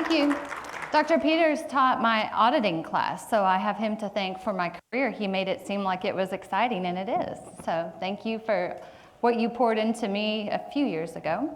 Thank you. Dr. Peters taught my auditing class, so I have him to thank for my career. He made it seem like it was exciting, and it is. So thank you for what you poured into me a few years ago.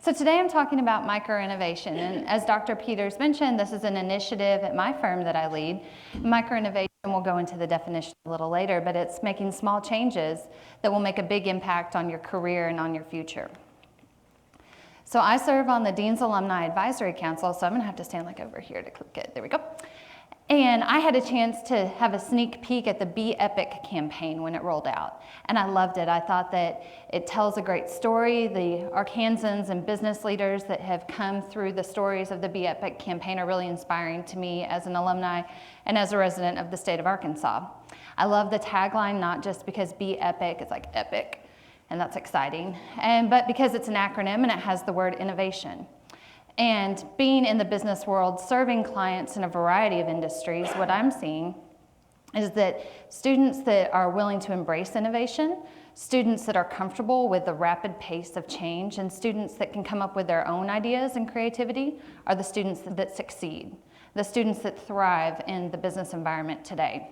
So today I'm talking about microinnovation, and as Dr. Peters mentioned, this is an initiative at my firm that I lead. Microinnovation, we'll go into the definition a little later, but it's making small changes that will make a big impact on your career and on your future. So I serve on the Dean's Alumni Advisory Council, so I'm gonna have to stand like over here to click it. There we go. And I had a chance to have a sneak peek at the Be Epic campaign when it rolled out. And I loved it. I thought that it tells a great story. The Arkansans and business leaders that have come through the stories of the Be Epic campaign are really inspiring to me as an alumni and as a resident of the state of Arkansas. I love the tagline, not just because Be Epic, it's like epic, and that's exciting, but because it's an acronym and it has the word innovation. And being in the business world, serving clients in a variety of industries, what I'm seeing is that students that are willing to embrace innovation, students that are comfortable with the rapid pace of change, and students that can come up with their own ideas and creativity are the students that succeed, the students that thrive in the business environment today.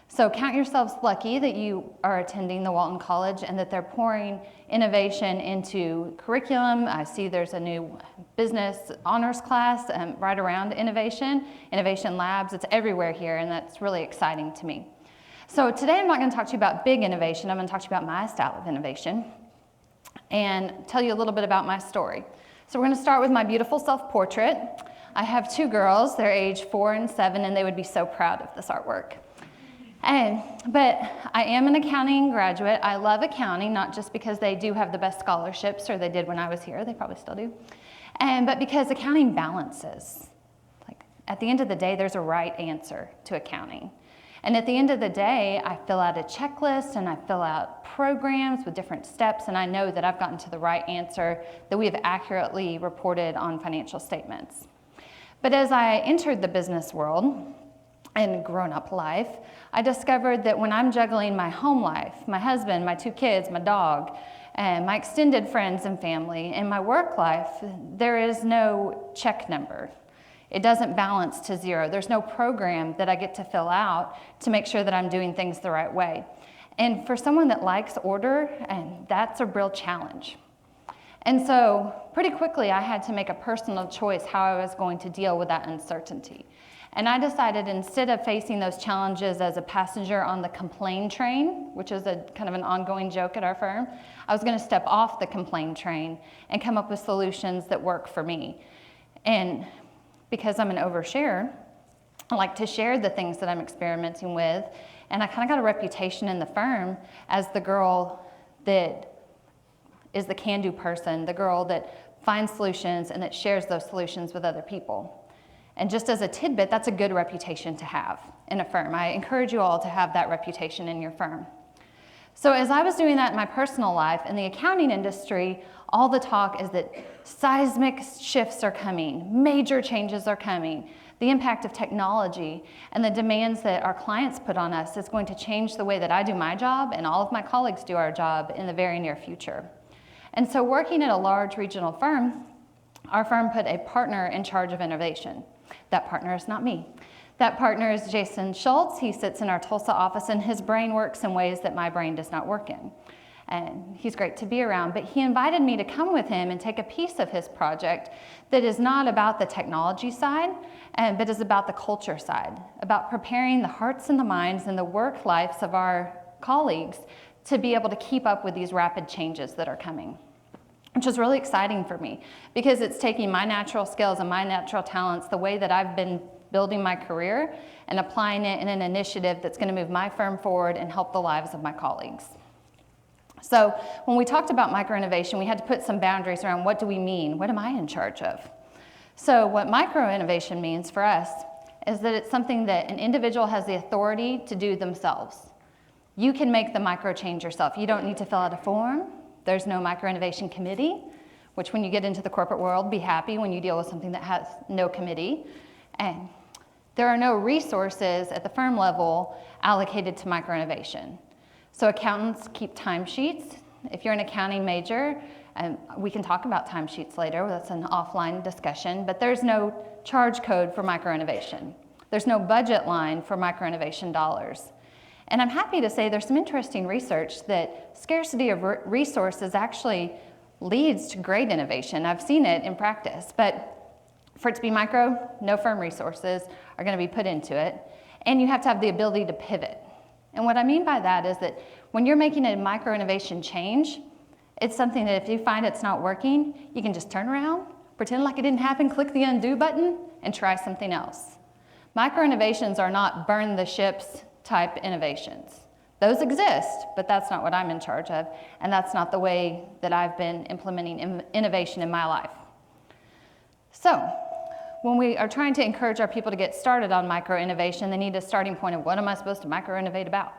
So count yourselves lucky that you are attending the Walton College and that they're pouring innovation into curriculum. I see there's a new business honors class right around innovation labs. It's everywhere here, and that's really exciting to me. So today I'm not going to talk to you about big innovation. I'm going to talk to you about my style of innovation and tell you a little bit about my story. So we're going to start with my beautiful self-portrait. I have two girls. They're age 4 and 7, and they would be so proud of this artwork. But I am an accounting graduate. I love accounting, not just because they do have the best scholarships, or they did when I was here, they probably still do, but because accounting balances. Like, at the end of the day, there's a right answer to accounting. And at the end of the day, I fill out a checklist and I fill out programs with different steps, and I know that I've gotten to the right answer, that we have accurately reported on financial statements. But as I entered the business world, and grown-up life, I discovered that when I'm juggling my home life, my husband, my 2 kids, my dog, and my extended friends and family, and my work life, there is no check number. It doesn't balance to zero. There's no program that I get to fill out to make sure that I'm doing things the right way. And for someone that likes order, and that's a real challenge. And so pretty quickly I had to make a personal choice how I was going to deal with that uncertainty. And I decided, instead of facing those challenges as a passenger on the complain train, which is a kind of an ongoing joke at our firm, I was going to step off the complain train and come up with solutions that work for me. And because I'm an oversharer, I like to share the things that I'm experimenting with, and I kind of got a reputation in the firm as the girl that is the can-do person, the girl that finds solutions and that shares those solutions with other people. And just as a tidbit, that's a good reputation to have in a firm. I encourage you all to have that reputation in your firm. So as I was doing that in my personal life, in the accounting industry, all the talk is that seismic shifts are coming, major changes are coming. The impact of technology and the demands that our clients put on us is going to change the way that I do my job and all of my colleagues do our job in the very near future. And so working at a large regional firm, our firm put a partner in charge of innovation. That partner is not me. That partner is Jason Schultz. He sits in our Tulsa office, and his brain works in ways that my brain does not work in. And he's great to be around, but he invited me to come with him and take a piece of his project that is not about the technology side, but is about the culture side, about preparing the hearts and the minds and the work lives of our colleagues to be able to keep up with these rapid changes that are coming, which is really exciting for me because it's taking my natural skills and my natural talents, the way that I've been building my career, and applying it in an initiative that's going to move my firm forward and help the lives of my colleagues. So when we talked about microinnovation, we had to put some boundaries around what do we mean? What am I in charge of? So what microinnovation means for us is that it's something that an individual has the authority to do themselves. You can make the micro change yourself. You don't need to fill out a form. There's no microinnovation committee, which when you get into the corporate world, be happy when you deal with something that has no committee. And there are no resources at the firm level allocated to microinnovation. So accountants keep timesheets. If you're an accounting major, We can talk about timesheets later, that's an offline discussion, but there's no charge code for microinnovation. There's no budget line for microinnovation dollars. And I'm happy to say there's some interesting research that scarcity of resources actually leads to great innovation. I've seen it in practice, but for it to be micro, no firm resources are going to be put into it, and you have to have the ability to pivot. And what I mean by that is that when you're making a micro-innovation change, it's something that if you find it's not working, you can just turn around, pretend like it didn't happen, click the undo button, and try something else. Micro-innovations are not burn the ships type innovations. Those exist, but that's not what I'm in charge of, and that's not the way that I've been implementing innovation in my life. So, when we are trying to encourage our people to get started on micro-innovation, they need a starting point of what am I supposed to micro-innovate about?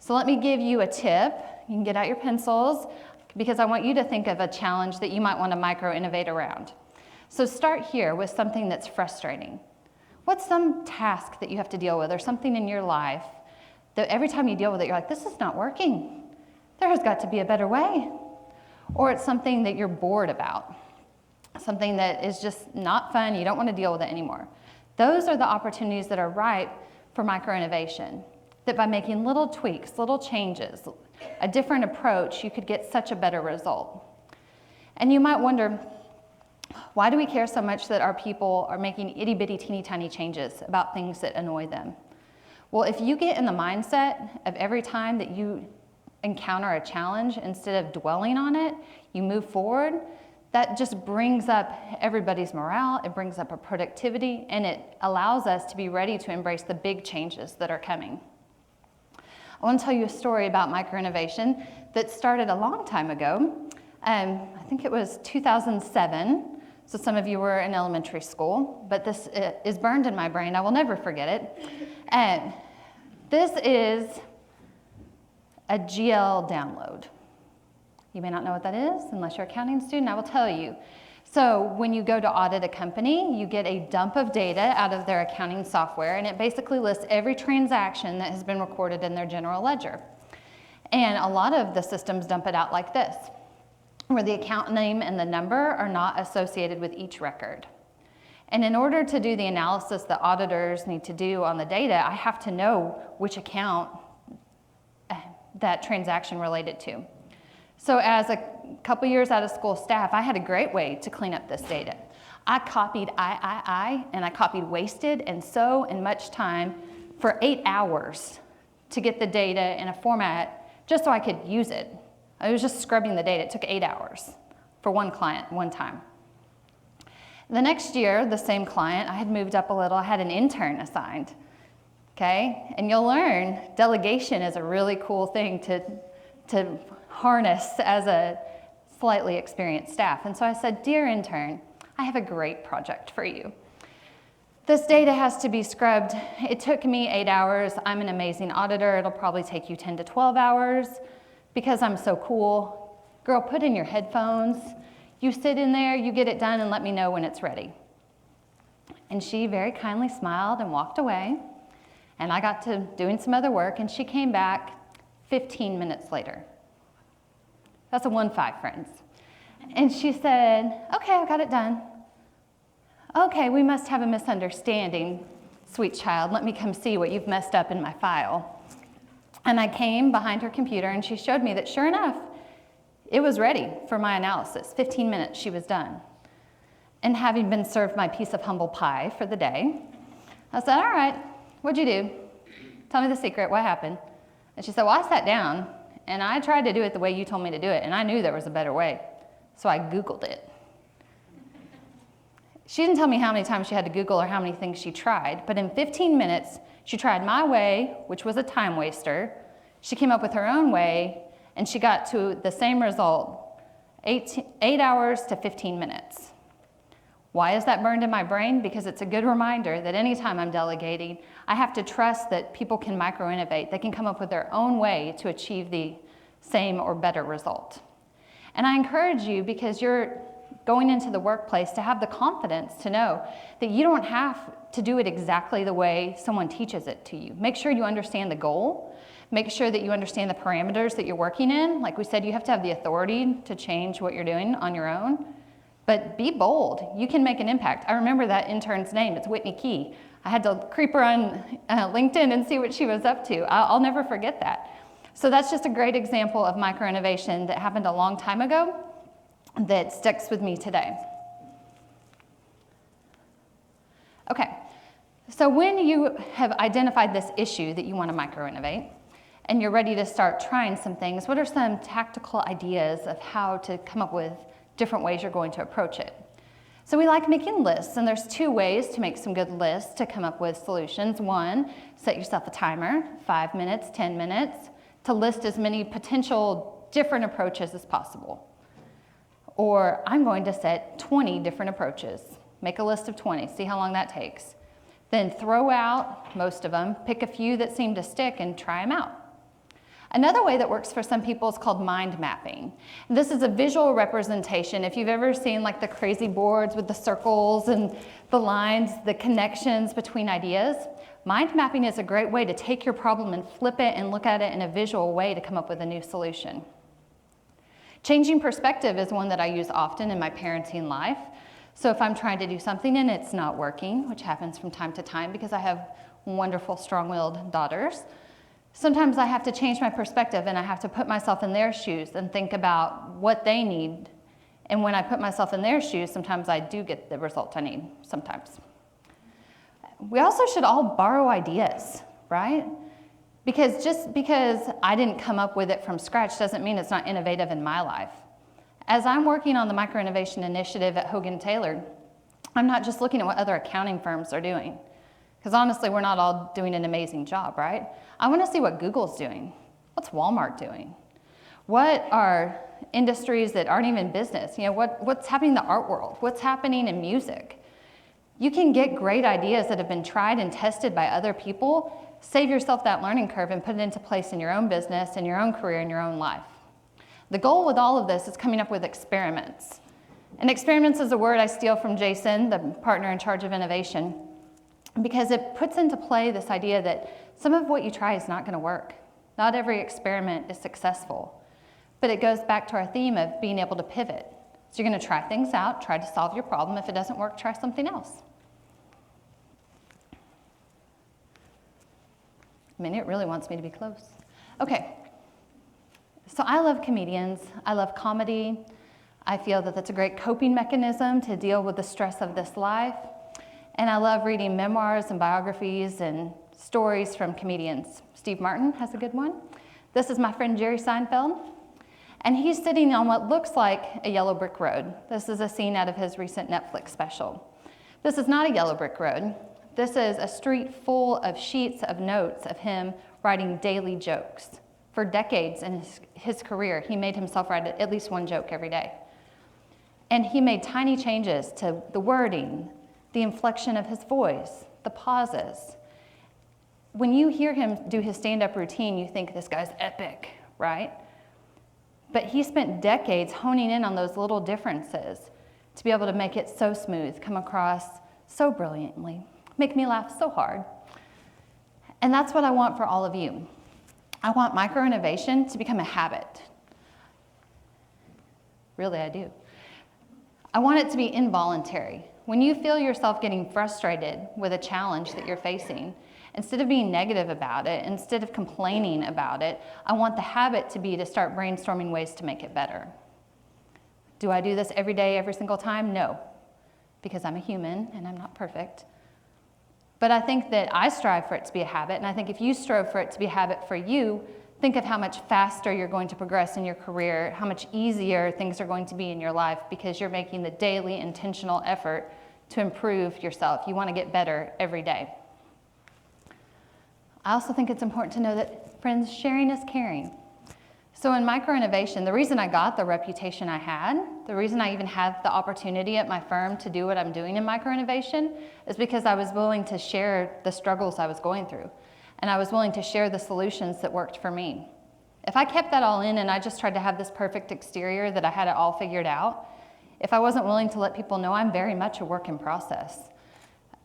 So let me give you a tip. You can get out your pencils because I want you to think of a challenge that you might want to micro-innovate around. So start here with something that's frustrating. What's some task that you have to deal with or something in your life that every time you deal with it, you're like, this is not working. There has got to be a better way. Or it's something that you're bored about. Something that is just not fun, you don't want to deal with it anymore. Those are the opportunities that are ripe for micro-innovation. That by making little tweaks, little changes, a different approach, you could get such a better result. And you might wonder, why do we care so much that our people are making itty-bitty, teeny-tiny changes about things that annoy them? Well, if you get in the mindset of every time that you encounter a challenge, instead of dwelling on it, you move forward, that just brings up everybody's morale, it brings up our productivity, and it allows us to be ready to embrace the big changes that are coming. I want to tell you a story about micro-innovation that started a long time ago. I think it was 2007, so some of you were in elementary school, but this is burned in my brain. I will never forget it. This is a GL download. You may not know what that is unless you're an accounting student. I will tell you. So when you go to audit a company, you get a dump of data out of their accounting software, and it basically lists every transaction that has been recorded in their general ledger. And a lot of the systems dump it out like this, where the account name and the number are not associated with each record. And in order to do the analysis that auditors need to do on the data, I have to know which account that transaction related to. So as a couple years out of school staff, I had a great way to clean up this data. I copied and I copied wasted and so and much time for 8 hours to get the data in a format just so I could use it. I was just scrubbing the data. It took 8 hours for one client, one time. The next year, the same client, I had moved up a little. I had an intern assigned, okay? And you'll learn delegation is a really cool thing to harness as a slightly experienced staff. And so I said, dear intern, I have a great project for you. This data has to be scrubbed. It took me 8 hours. I'm an amazing auditor. It'll probably take you 10 to 12 hours because I'm so cool. Girl, put in your headphones. You sit in there, you get it done, and let me know when it's ready. And she very kindly smiled and walked away. And I got to doing some other work, and she came back 15 minutes later. That's a 1-5, friends. And she said, okay, I got it done. Okay, we must have a misunderstanding, sweet child. Let me come see what you've messed up in my file. And I came behind her computer, and she showed me that sure enough, it was ready for my analysis. 15 minutes, she was done. And having been served my piece of humble pie for the day, I said, all right, what'd you do? Tell me the secret, what happened? And she said, well, I sat down, and I tried to do it the way you told me to do it, and I knew there was a better way. So I Googled it. She didn't tell me how many times she had to Google or how many things she tried, but in 15 minutes, she tried my way, which was a time waster. She came up with her own way, and she got to the same result, 8 hours to 15 minutes. Why is that burned in my brain? Because it's a good reminder that anytime I'm delegating, I have to trust that people can micro-innovate. They can come up with their own way to achieve the same or better result. And I encourage you, because you're going into the workplace, to have the confidence to know that you don't have to do it exactly the way someone teaches it to you. Make sure you understand the goal. Make sure that you understand the parameters that you're working in. Like we said, you have to have the authority to change what you're doing on your own. But be bold. You can make an impact. I remember that intern's name. It's Whitney Key. I had to creep her on LinkedIn and see what she was up to. I'll never forget that. So that's just a great example of micro-innovation that happened a long time ago that sticks with me today. Okay, so when you have identified this issue that you want to micro-innovate, and you're ready to start trying some things, what are some tactical ideas of how to come up with different ways you're going to approach it? So we like making lists, and there's 2 ways to make some good lists to come up with solutions. 1, set yourself a timer, 5 minutes, 10 minutes, to list as many potential different approaches as possible. Or I'm going to set 20 different approaches. Make a list of 20, see how long that takes. Then throw out most of them, pick a few that seem to stick and try them out. Another way that works for some people is called mind mapping. This is a visual representation. If you've ever seen like the crazy boards with the circles and the lines, the connections between ideas, mind mapping is a great way to take your problem and flip it and look at it in a visual way to come up with a new solution. Changing perspective is one that I use often in my parenting life. So if I'm trying to do something and it's not working, which happens from time to time because I have wonderful, strong-willed daughters, sometimes I have to change my perspective and I have to put myself in their shoes and think about what they need. And when I put myself in their shoes, sometimes I do get the result I need, sometimes. We also should all borrow ideas, right? Because just because I didn't come up with it from scratch doesn't mean it's not innovative in my life. As I'm working on the micro-innovation initiative at Hogan Taylor, I'm not just looking at what other accounting firms are doing. Because honestly, we're not all doing an amazing job, right? I want to see what Google's doing. What's Walmart doing? What are industries that aren't even business? You know, what's happening in the art world? What's happening in music? You can get great ideas that have been tried and tested by other people, save yourself that learning curve and put it into place in your own business, in your own career, in your own life. The goal with all of this is coming up with experiments. And experiments is a word I steal from Jason, the partner in charge of innovation, because it puts into play this idea that some of what you try is not going to work. Not every experiment is successful. But it goes back to our theme of being able to pivot. So you're going to try things out, try to solve your problem. If it doesn't work, try something else. I mean, it really wants me to be close. Okay. So I love comedians. I love comedy. I feel that that's a great coping mechanism to deal with the stress of this life. And I love reading memoirs and biographies and stories from comedians. Steve Martin has a good one. This is my friend Jerry Seinfeld. And he's sitting on what looks like a yellow brick road. This is a scene out of his recent Netflix special. This is not a yellow brick road. This is a street full of sheets of notes of him writing daily jokes. For decades in his career, he made himself write at least one joke every day. And he made tiny changes to the wording, the inflection of his voice, the pauses. When you hear him do his stand-up routine, you think this guy's epic, right? But he spent decades honing in on those little differences to be able to make it so smooth, come across so brilliantly, make me laugh so hard. And that's what I want for all of you. I want micro-innovation to become a habit. Really, I do. I want it to be involuntary. When you feel yourself getting frustrated with a challenge that you're facing, instead of being negative about it, instead of complaining about it, I want the habit to be to start brainstorming ways to make it better. Do I do this every day, every single time? No, because I'm a human and I'm not perfect. But I think that I strive for it to be a habit, and I think if you strive for it to be a habit for you, think of how much faster you're going to progress in your career, how much easier things are going to be in your life because you're making the daily intentional effort to improve yourself. You want to get better every day. I also think it's important to know that, friends, sharing is caring. So in micro-innovation, the reason I got the reputation I had, the reason I even had the opportunity at my firm to do what I'm doing in micro-innovation is because I was willing to share the struggles I was going through. And I was willing to share the solutions that worked for me. If I kept that all in and I just tried to have this perfect exterior that I had it all figured out, if I wasn't willing to let people know, I'm very much a work in process.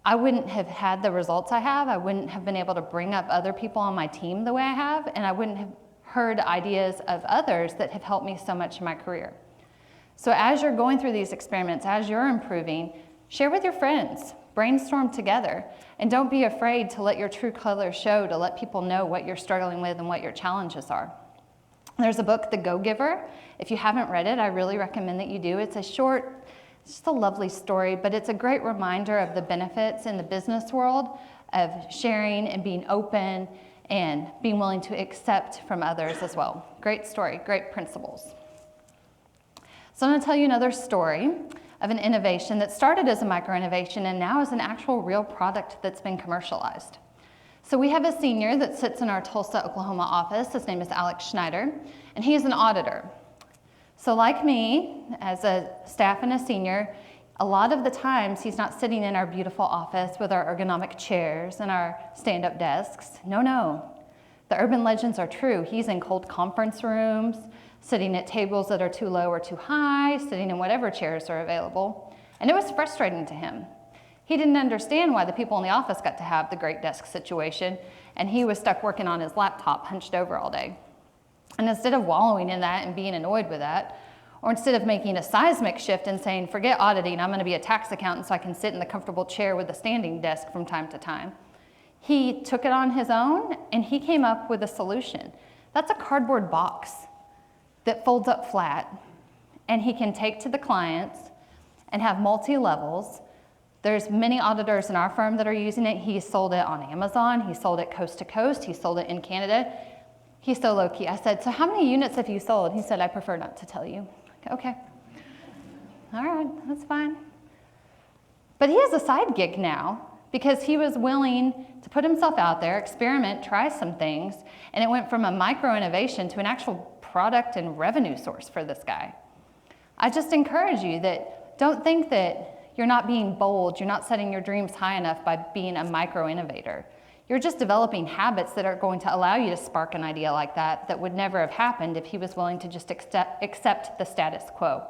I wouldn't have had the results I have. I wouldn't have been able to bring up other people on my team the way I have, and I wouldn't have heard ideas of others that have helped me so much in my career. So as you're going through these experiments, as you're improving, share with your friends, brainstorm together, and don't be afraid to let your true colors show, to let people know what you're struggling with and what your challenges are. There's a book, The Go-Giver. If you haven't read it, I really recommend that you do. It's a short, just a lovely story, but it's a great reminder of the benefits in the business world of sharing and being open and being willing to accept from others as well. Great story, great principles. So I'm going to tell you another story of an innovation that started as a micro-innovation and now is an actual real product that's been commercialized. So we have a senior that sits in our Tulsa, Oklahoma office. His name is Alex Schneider, and he is an auditor. So like me, as a staff and a senior, a lot of the times he's not sitting in our beautiful office with our ergonomic chairs and our stand-up desks. No. The urban legends are true. He's in cold conference rooms, sitting at tables that are too low or too high, sitting in whatever chairs are available. And it was frustrating to him. He didn't understand why the people in the office got to have the great desk situation, and he was stuck working on his laptop, hunched over all day. And instead of wallowing in that and being annoyed with that, or instead of making a seismic shift and saying, forget auditing, I'm going to be a tax accountant so I can sit in the comfortable chair with a standing desk from time to time, he took it on his own and he came up with a solution. That's a cardboard box that folds up flat, and he can take to the clients and have multi-levels. There's many auditors in our firm that are using it. He sold it on Amazon. He sold it coast to coast. He sold it in Canada. He's so low-key. I said, so how many units have you sold? He said, I prefer not to tell you. Okay. All right, that's fine. But he has a side gig now because he was willing to put himself out there, experiment, try some things, and it went from a micro-innovation to an actual product and revenue source for this guy. I just encourage you that don't think that you're not being bold, you're not setting your dreams high enough by being a micro-innovator. You're just developing habits that are going to allow you to spark an idea like that that would never have happened if he was willing to just accept the status quo.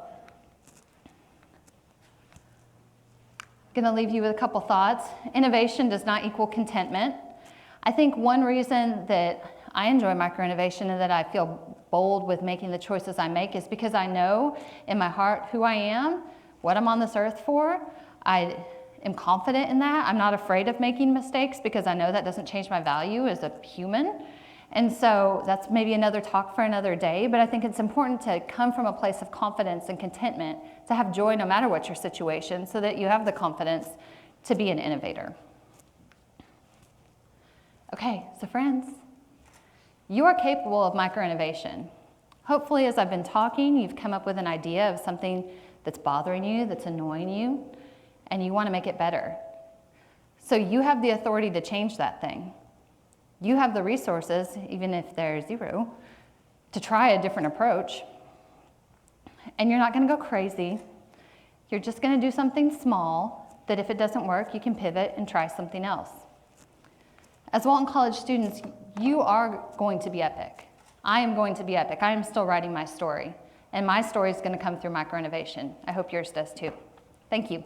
I'm going to leave you with a couple thoughts. Innovation does not equal contentment. I think one reason that I enjoy micro-innovation and that I feel bold with making the choices I make is because I know in my heart who I am, what I'm on this earth for. I am confident in that. I'm not afraid of making mistakes because I know that doesn't change my value as a human. And so that's maybe another talk for another day, but I think it's important to come from a place of confidence and contentment, to have joy no matter what your situation, so that you have the confidence to be an innovator. Okay, so friends, you are capable of micro-innovation. Hopefully, as I've been talking, you've come up with an idea of something that's bothering you, that's annoying you, and you want to make it better. So you have the authority to change that thing. You have the resources, even if they're zero, to try a different approach. And you're not going to go crazy. You're just going to do something small that if it doesn't work, you can pivot and try something else. As Walton College students, you are going to be epic. I am going to be epic. I am still writing my story. And my story is going to come through micro-innovation. I hope yours does too. Thank you.